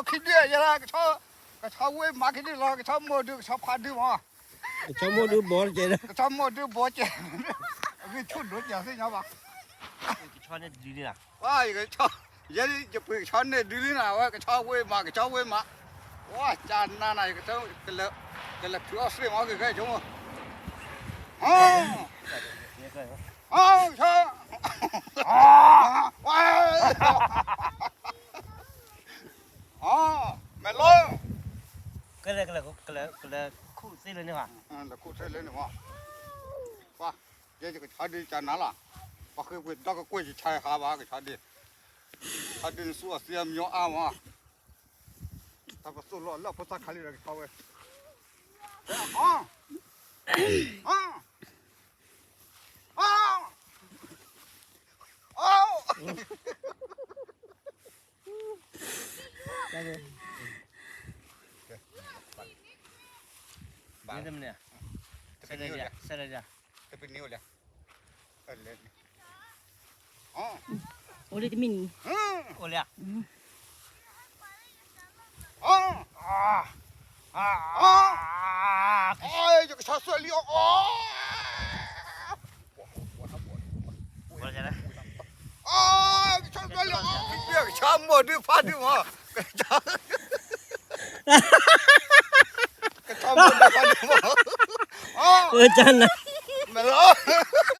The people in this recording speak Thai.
ขี้เดียยังไงก็ชอบเว้ยมาขี้เดียก็ชอบโมดูชอบพาดูมา cháu mua đứa bò vậy đó ก็ชอบโมดูบัวเจ้ไม่ชุดรถอย่างที่เขาบอก ช้อนนี่ดีดีนะ ว่าก็ชอบยันจะไปช้อนเนี่ยดูนี่นะว่าก็ชอบเว้ยมาก็ชอบเว้ยมาว้าจานหน้าไหนก็ชอบก็เลยถือเอาซื้อมาคือใครชมอ๋อ เนี่ยก็ อ๋อชอบว้าอ๋อแม่ล้อ ก็เลยคู่ซีเลยนี่หว่า แล้วกูใช้เลยนี่ว่าว่าเดี๋ยวจะก็ชาดีจานนั้นล่ะว่าคือไปดอกก็กล้วยจะใช้หาว่าก็ชาดีสู้เสียมยออ้าวะถ้าก็สู้รอดแล้วภาษาคาลีเราเขาเว้ยอ๋ออ๋ออ๋ออ๋อ นี่ทำเนี่ยเสร็จเลยจ้ะ จะเป็นนิ้วเลยเล่นอ๋อ Oleh di mini. โอเลี้ย อ๋ออ๋อไอ้จะชาสวยลีอ๋อ โอเลี้ยนะ อ๋อชาสวยลีอ๋อเรียกชาหมดด้วยพาด้วยมาชาหมดด้วยพาด้วยมาอ๋อ ơi chân này